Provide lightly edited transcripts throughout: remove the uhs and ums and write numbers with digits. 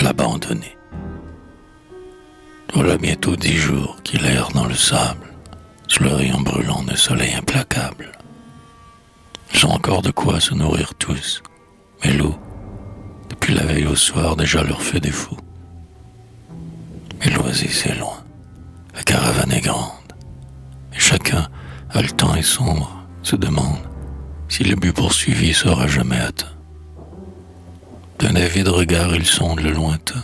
l'abandonner. Voilà bientôt 10 jours qu'il erre dans le sable, sous le rayon brûlant d'un soleil implacable. Ils ont encore de quoi se nourrir tous, mais l'eau, depuis la veille au soir, déjà leur fait défaut. Mais l'oasis est loin, la caravane est grande, et chacun, haletant et sombre, se demande si le but poursuivi sera jamais atteint. D'un avide regard, ils sondent le lointain,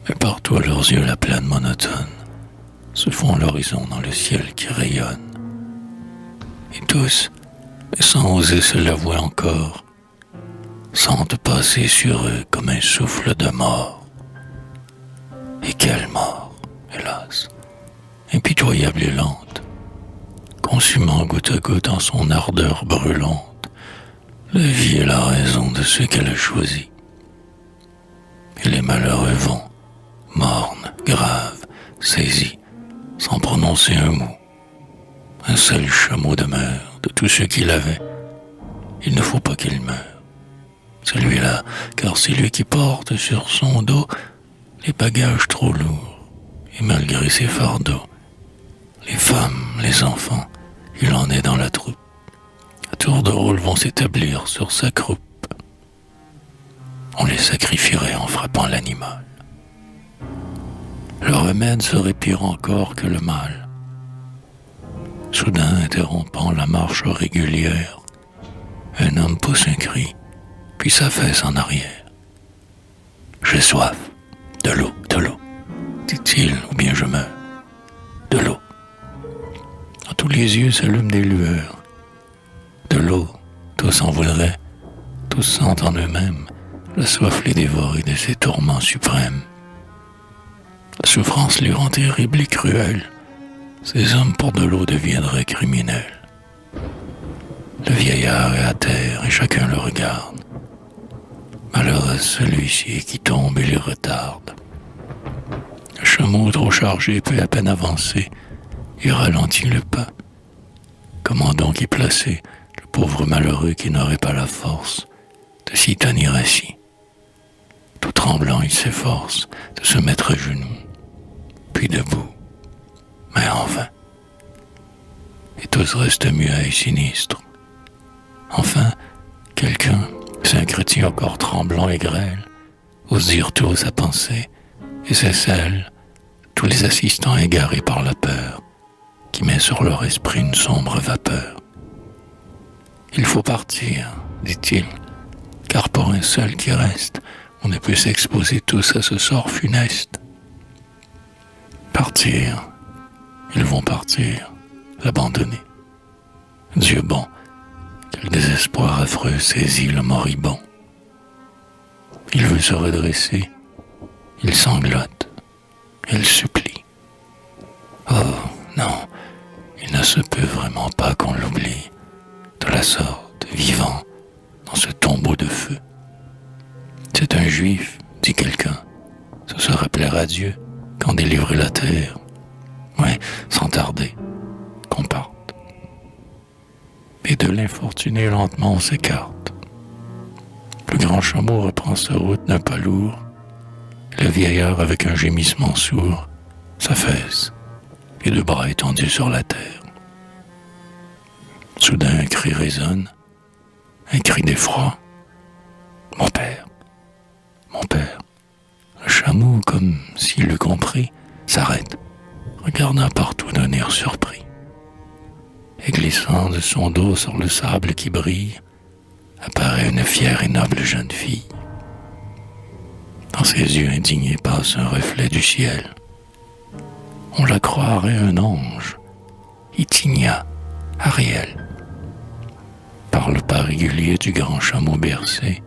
mais partout à leurs yeux la plaine monotone se fond à l'horizon dans le ciel qui rayonne. Et tous, mais sans oser se l'avouer encore, sentent passer sur eux comme un souffle de mort. Et quelle mort, hélas, impitoyable et lente, consumant goutte à goutte en son ardeur brûlante la vie et la raison de ceux qu'elle a choisis. Et les malheureux vont, mornes, graves, saisis, sans prononcer un mot. Un seul chameau demeure de tous ceux qu'il avait. Il ne faut pas qu'il meure. Celui-là, car c'est lui qui porte sur son dos les bagages trop lourds. Et malgré ses fardeaux, les femmes, les enfants, il en est dans la troupe. À tour de rôle vont s'établir sur sa croupe. On les sacrifierait en frappant l'animal. Le remède serait pire encore que le mal. Soudain, interrompant la marche régulière, un homme pousse un cri, puis s'affaisse en arrière. « J'ai soif. De l'eau, dit-il, ou bien je meurs. De l'eau. » Dans tous les yeux s'allument des lueurs. De l'eau, tous en voudraient, tous sentent en eux-mêmes la soif les dévorer de ces tourments suprêmes. La souffrance lui rend terrible et cruelle. Ces hommes pour de l'eau deviendraient criminels. Le vieillard est à terre et chacun le regarde. Malheureux celui-ci qui tombe et les retarde. Le chameau trop chargé peut à peine avancer. Il ralentit le pas. Comment donc y placer le pauvre malheureux qui n'aurait pas la force de s'y tenir assis? Tout tremblant, il s'efforce de se mettre à genoux, puis debout, mais en vain. Et tous restent muets et sinistres. Enfin, quelqu'un, c'est un chrétien encore tremblant et grêle, ose dire tout sa pensée, et c'est celle, tous les assistants égarés par la peur, qui met sur leur esprit une sombre vapeur. Il faut partir, dit-il, car pour un seul qui reste, on ne peut s'exposer tous à ce sort funeste. Partir, ils vont partir, l'abandonner. Dieu bon, quel désespoir affreux saisit le moribond. Il veut se redresser, il sanglote, il supplie. Oh non, il ne se peut vraiment pas qu'on l'oublie, de la sorte, vivant, dans ce tombeau de feu. C'est un juif, dit quelqu'un, ce serait plaire à Dieu qu'en délivrer la terre. Ouais, sans tarder, qu'on parte. Et de l'infortuné lentement on s'écarte. Le grand chameau reprend sa route d'un pas lourd. Le vieillard, avec un gémissement sourd, s'affaisse, les deux bras étendus sur la terre. Soudain un cri résonne, un cri d'effroi. Mon père, mon père. Le chameau, comme s'il l'eût compris, s'arrête, regardant partout d'un air surpris. Et glissant de son dos sur le sable qui brille, apparaît une fière et noble jeune fille. Dans ses yeux indignés passe un reflet du ciel. On la croirait un ange, Itinia, Ariel. Par le pas régulier du grand chameau bercé,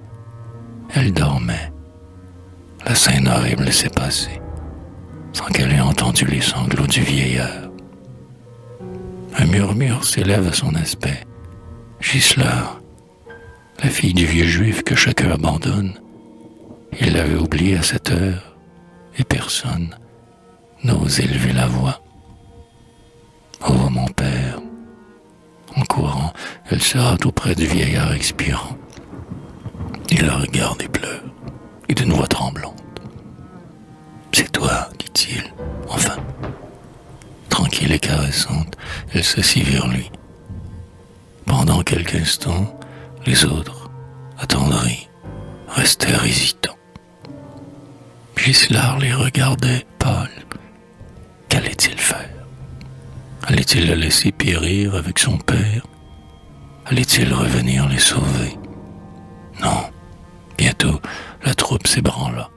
elle dormait. La scène horrible s'est passée, sans qu'elle ait entendu les sanglots du vieillard. Un murmure s'élève à son aspect. Ghislain, la fille du vieux juif que chacun abandonne, il l'avait oubliée à cette heure, et personne n'ose élever la voix. Oh mon père! En courant, elle se hâte auprès du vieillard expirant. Il la regarde et pleure, et d'une voix tremblante. dit-il. Enfin, tranquille et caressante, elle s'assit vers lui. Pendant quelques instants, les autres, attendris, restèrent hésitants. Ghislain les regardait pâle. Qu'allait-il faire? Allait-il la laisser périr avec son père? Allait-il revenir les sauver? Non. Bientôt, la troupe s'ébranla.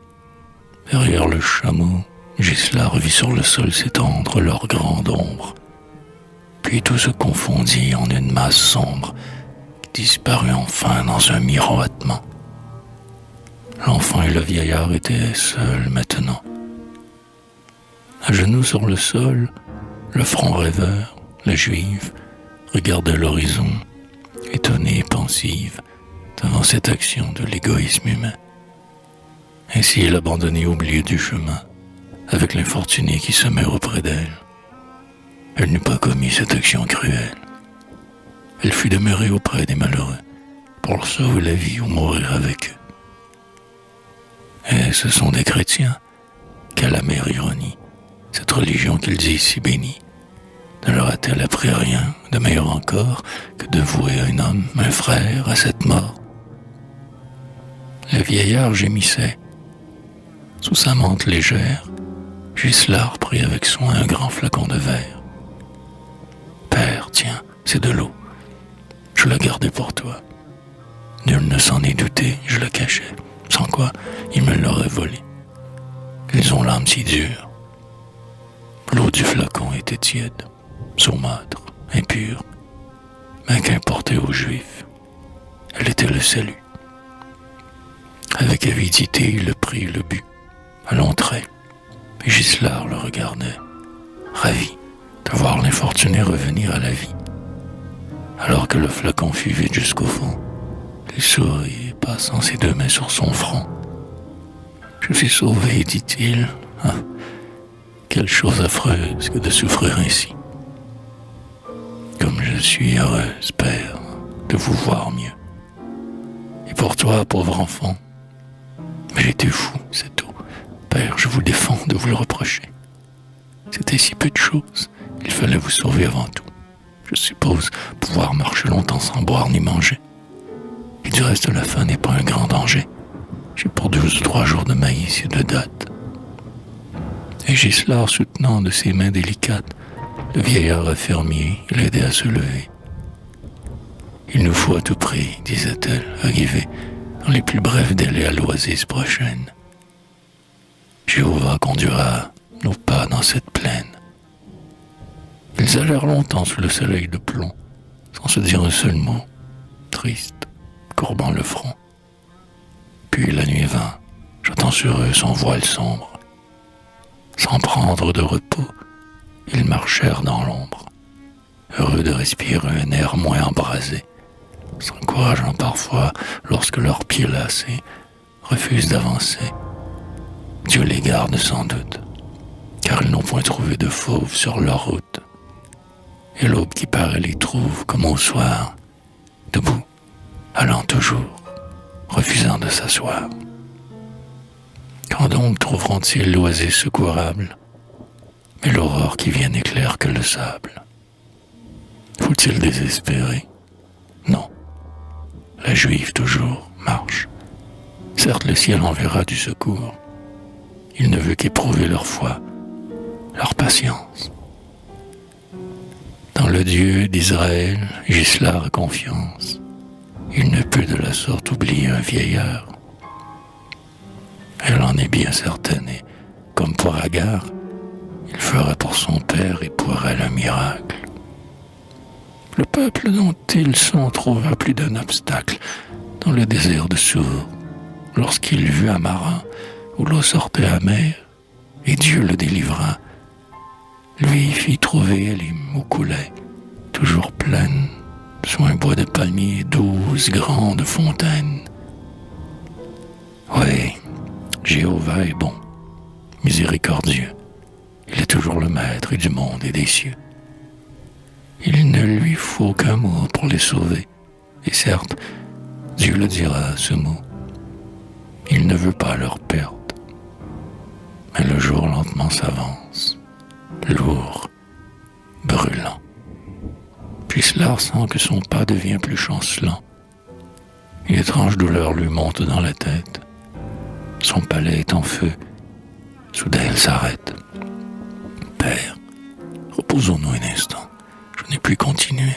Derrière le chameau, Ghislain revit sur le sol s'étendre leur grande ombre. Puis tout se confondit en une masse sombre qui disparut enfin dans un miroitement. L'enfant et le vieillard étaient seuls maintenant. À genoux sur le sol, le front rêveur, la juive regardait l'horizon, étonnée et pensive devant cette action de l'égoïsme humain. Ainsi elle abandonnée au milieu du chemin, avec l'infortuné qui se met auprès d'elle. Elle n'eût pas commis cette action cruelle. Elle fut demeurée auprès des malheureux, pour leur sauver la vie ou mourir avec eux. Et ce sont des chrétiens, quelle amère ironie, cette religion qu'ils disent si bénie. Ne leur a-t-elle appris rien de meilleur encore que de vouer un homme, un frère, à cette mort? Le vieillard gémissait. Sous sa mante légère, Ghislain prit avec soin un grand flacon de verre. « Père, tiens, c'est de l'eau. Je la gardais pour toi. » Nul ne s'en est douté, je le cachais, sans quoi il me l'aurait volé. Ils ont l'âme si dure. L'eau du flacon était tiède, saumâtre, impure, mais qu'importait aux Juifs. Elle était le salut. Avec avidité, il le prit et le but, à longs traits. Et Ghislain le regardait, ravi de voir l'infortuné revenir à la vie. Alors que le flacon fut vide jusqu'au fond, il sourit, passant ses deux mains sur son front. « Je suis sauvé, dit-il. Ah, quelle chose affreuse que de souffrir ainsi. Comme je suis heureuse, Père, de vous voir mieux. Et pour toi, pauvre enfant, mais j'étais fou, c'est tout. Père, je vous défends de vous le reprocher. C'était si peu de choses, il fallait vous sauver avant tout. Je suppose pouvoir marcher longtemps sans boire ni manger. Et du reste, la faim n'est pas un grand danger. J'ai pour 2 ou 3 jours de maïs et de dattes. » Et Ghislain, soutenant de ses mains délicates le vieillard infirmier, l'aidait à se lever. « Il nous faut à tout prix, disait-elle, arriver dans les plus brefs délais à l'oasis prochaine. Jéhovah conduira nos pas dans cette plaine. » Ils allèrent longtemps sous le soleil de plomb, sans se dire un seul mot, triste, courbant le front. Puis la nuit vint, jetant sur eux son voile sombre. Sans prendre de repos, ils marchèrent dans l'ombre, heureux de respirer un air moins embrasé, s'encourageant parfois lorsque leurs pieds lassés refusent d'avancer. Dieu les garde sans doute, car ils n'ont point trouvé de fauve sur leur route. Et l'aube qui paraît les trouve comme au soir, debout, allant toujours, refusant de s'asseoir. Quand donc trouveront-ils l'oasis secourable? Mais l'aurore qui vient n'est claire que le sable. Faut-il désespérer? Non. La Juive toujours marche. Certes, le ciel enverra du secours. Il ne veut qu'éprouver leur foi, leur patience. Dans le Dieu d'Israël, Ghislain a confiance. Il ne peut de la sorte oublier un vieillard. Elle en est bien certaine, et, comme pour Agar, il fera pour son père et pour elle un miracle. Le peuple dont ils sont trouva plus d'un obstacle dans le désert de Sour, lorsqu'il vit un marin où l'eau sortait amère, et Dieu le délivra. Lui fit trouver les mots coulaient, toujours pleines, sous un bois de palmier, 12 grandes fontaines. Oui, Jéhovah est bon, miséricordieux. Il est toujours le maître du monde et des cieux. Il ne lui faut qu'un mot pour les sauver. Et certes, Dieu le dira, ce mot. Il ne veut pas leur perte. Mais le jour lentement s'avance, lourd, brûlant. Puis Gisela sent que son pas devient plus chancelant. Une étrange douleur lui monte dans la tête. Son palais est en feu. Soudain, elle s'arrête. Père, reposons-nous un instant. Je n'ai plus continué.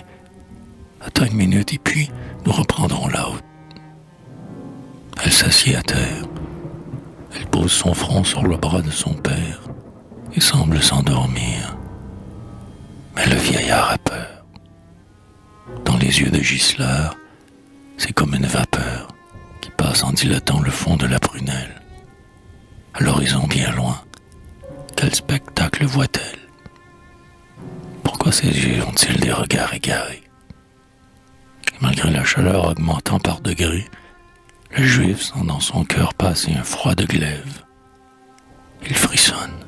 Attends une minute et puis nous reprendrons la route. Elle s'assied à terre. Elle pose son front sur le bras de son père et semble s'endormir. Mais le vieillard a peur. Dans les yeux de Gisela, c'est comme une vapeur qui passe en dilatant le fond de la prunelle. À l'horizon bien loin, quel spectacle voit-elle? Pourquoi ses yeux ont-ils des regards égarés? Malgré la chaleur augmentant par degrés, le juif sent dans son cœur passer un froid de glaive. Il frissonne.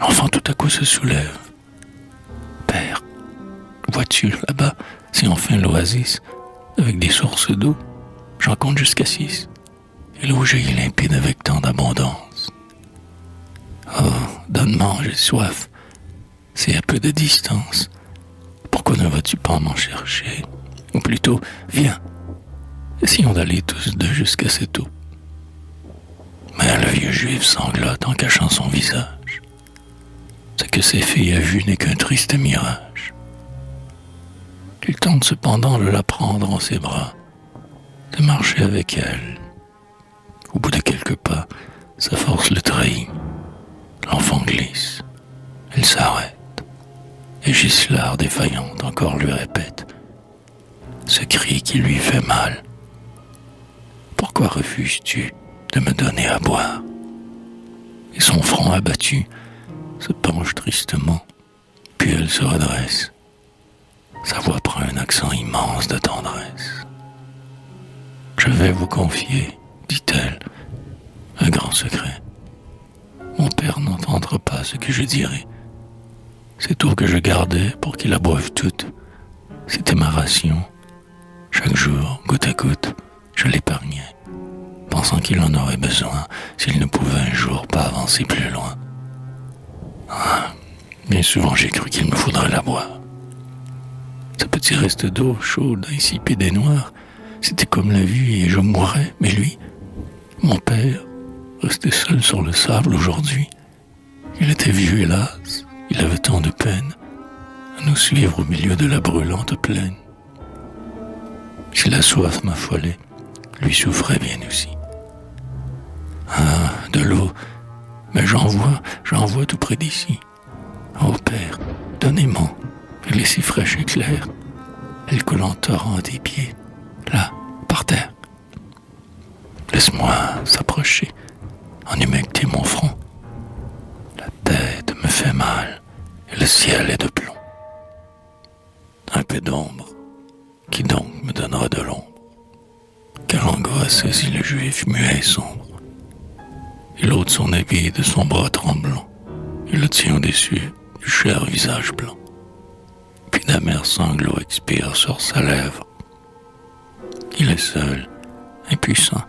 L'enfant tout à coup se soulève. Père, vois-tu, là-bas, c'est enfin l'oasis, avec des sources d'eau. J'en compte jusqu'à 6. Et l'eau jaillit limpide avec tant d'abondance. Oh, donne-moi, j'ai soif. C'est à peu de distance. Pourquoi ne vas-tu pas m'en chercher? Ou plutôt, viens. Essayons d'aller tous deux jusqu'à cette eau. Mais le vieux juif sanglote en cachant son visage. Ce que ses filles a vu n'est qu'un triste mirage. Il tente cependant de la prendre en ses bras, de marcher avec elle. Au bout de quelques pas, sa force le trahit. L'enfant glisse. Elle s'arrête. Et Gisela, défaillante, encore lui répète ce cri qui lui fait mal. Pourquoi refuses-tu de me donner à boire? Et son front abattu se penche tristement, puis elle se redresse. Sa voix prend un accent immense de tendresse. Je vais vous confier, dit-elle, un grand secret. Mon père n'entendra pas ce que je dirai. Cette eau que je gardais pour qu'il la boive toute, c'était ma ration. Chaque jour, goutte à goutte, je l'épargnais, pensant qu'il en aurait besoin s'il ne pouvait un jour pas avancer plus loin. Ah, bien souvent j'ai cru qu'il me faudrait la boire. Ce petit reste d'eau chaude, insipide et noire, c'était comme la vie et je mourrais. Mais lui, mon père, restait seul sur le sable aujourd'hui. Il était vieux, hélas. Il avait tant de peine à nous suivre au milieu de la brûlante plaine. Si la soif m'affolait, lui souffrait bien aussi. Ah, de l'eau, mais j'en vois tout près d'ici. Oh père, donnez-moi, elle est si fraîche et claire. Elle coule en torrent à tes pieds, là, par terre. Laisse-moi s'approcher, en humecter mon front. La tête me fait mal, et le ciel est de plomb. Un peu d'ombre, qui donc me donnera de l'ombre? Quelle angoisse saisit le juif muet et sombre. Il ôte son habit de son bras tremblant, il le tient au-dessus du cher visage blanc. Puis d'amers sanglots expirent sur sa lèvre. Il est seul, impuissant.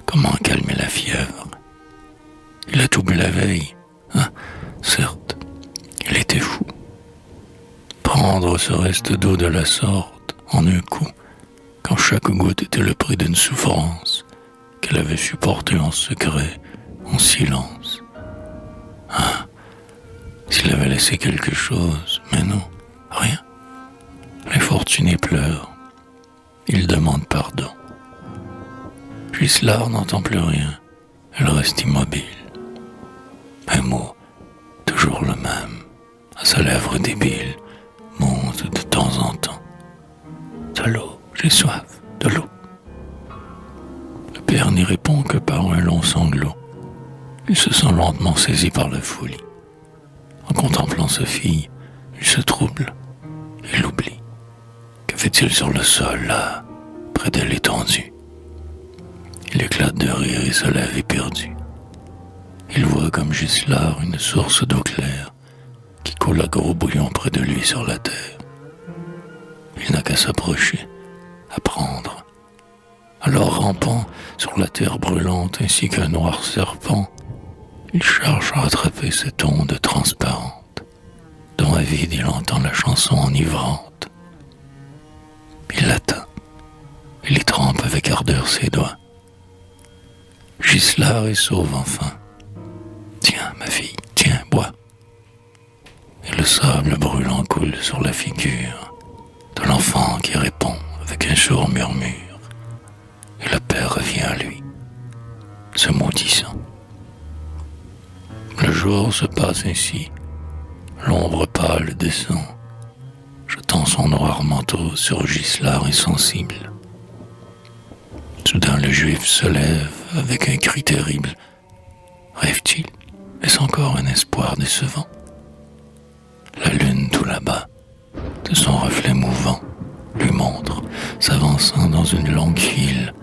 Comment calmer la fièvre? Il a tout bu la veille, hein? Certes, il était fou. Prendre ce reste d'eau de la sorte, en un coup, quand chaque goutte était le prix d'une souffrance qu'elle avait supportée en secret, en silence. Ah, s'il avait laissé quelque chose, mais non, rien. L'infortuné pleure. Il demande pardon. Gisela n'entend plus rien. Elle reste immobile. Un mot, toujours le même, à sa lèvre débile, monte de temps en temps. De l'eau, j'ai soif, de l'eau. Le père n'y répond que par un long sanglot. Il se sent lentement saisi par la folie. En contemplant sa fille, il se trouble. Il l'oublie. Que fait-il sur le sol, là, près d'elle étendue? Il éclate de rire et se lève éperdu. Il voit comme Gisela une source d'eau claire qui coule à gros bouillons près de lui sur la terre. Il n'a qu'à s'approcher, à prendre. Alors rampant sur la terre brûlante ainsi qu'un noir serpent, Il cherche à rattraper cette onde transparente, dont à vide il entend la chanson enivrante. Il l'atteint, il y trempe avec ardeur ses doigts. Ghislain est sauve enfin. Tiens, ma fille, tiens, bois. Et le sable brûlant coule sur la figure de l'enfant qui répond avec un sourd murmure. Et le père revient à lui, se maudissant. Le jour se passe ainsi, l'ombre pâle descend, jetant son noir manteau sur Ghislain insensible. Soudain le juif se lève avec un cri terrible. Rêve-t-il? Est-ce encore un espoir décevant? La lune tout là-bas, de son reflet mouvant, lui montre, s'avançant dans une longue file,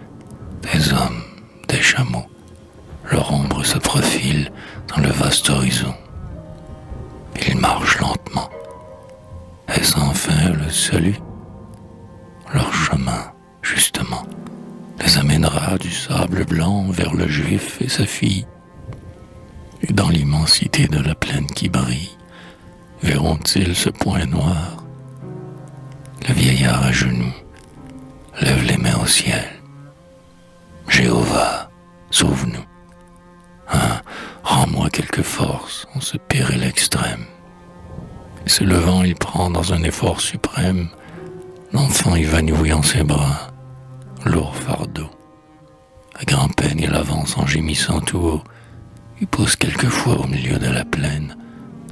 des hommes, des chameaux. Leur ombre se profile dans le vaste horizon. Ils marchent lentement. Est-ce enfin le salut? Leur chemin, justement, les amènera du sable blanc vers le juif et sa fille. Et dans l'immensité de la plaine qui brille, verront-ils ce point noir? Le vieillard à genoux lève les mains au ciel. Jéhovah, sauve-nous. Hein, rends-moi quelque force en ce péril extrême. Et se levant, il prend dans un effort suprême l'enfant évanoui en ses bras, lourd fardeau. À grand-peine, il avance en gémissant tout haut. Il pousse quelquefois au milieu de la plaine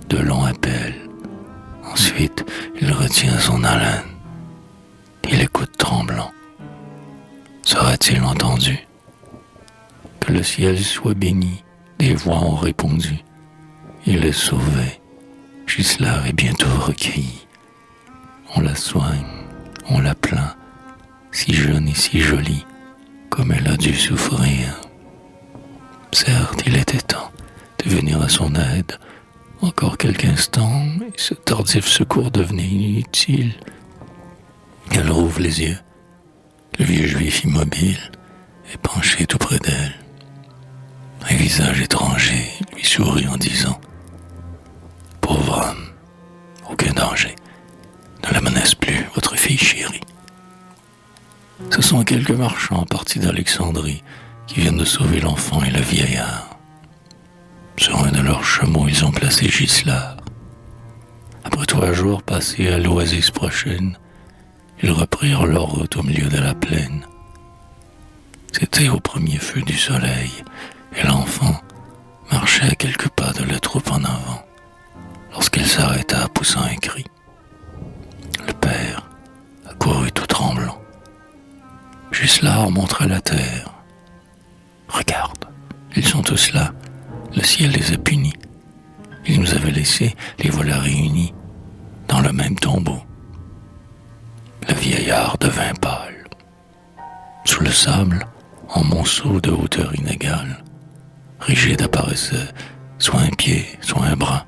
de longs appels. Ensuite, il retient son haleine. Il écoute tremblant. Sera-t-il entendu? Que le ciel soit béni, des voix ont répondu. Il est sauvé. Ghislain est bientôt recueilli. On la soigne, on la plaint, si jeune et si jolie, comme elle a dû souffrir. Certes, il était temps de venir à son aide. Encore quelques instants, et ce tardif secours devenait inutile. Elle rouvre les yeux. Le vieux juif immobile est penché tout près d'elle. Un visage étranger lui sourit en disant « Pauvre homme, aucun danger. Ne la menace plus, votre fille chérie. » Ce sont quelques marchands partis d'Alexandrie qui viennent de sauver l'enfant et le vieillard. Sur un de leurs chameaux, ils ont placé Ghislain. Après 3 jours passés à l'oasis prochaine, ils reprirent leur route au milieu de la plaine. C'était au premier feu du soleil, et l'enfant marchait à quelques pas de la troupe en avant, lorsqu'elle s'arrêta poussant un cri. Le père accourut tout tremblant. Ghislain montra la terre. « Regarde, ils sont tous là. Le ciel les a punis. Il nous avait laissés, les voilà réunis, dans le même tombeau. » Le vieillard devint pâle. Sous le sable, en monceau de hauteur inégale, rigide apparaissait soit un pied, soit un bras.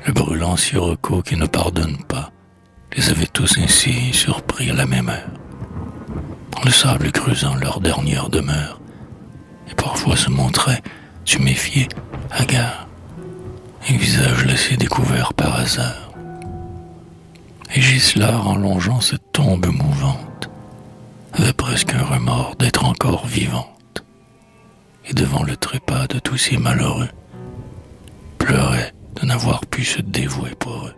Le brûlant sirocco qui ne pardonne pas les avait tous ainsi surpris à la même heure, dans le sable creusant leur dernière demeure, et parfois se montrait tuméfié, hagard, un visage laissé découvert par hasard. Et Ghislain, en longeant cette tombe mouvante, avait presque un remords d'être encore vivante, et devant le trépas de tous ces malheureux, pleurait de n'avoir pu se dévouer pour eux.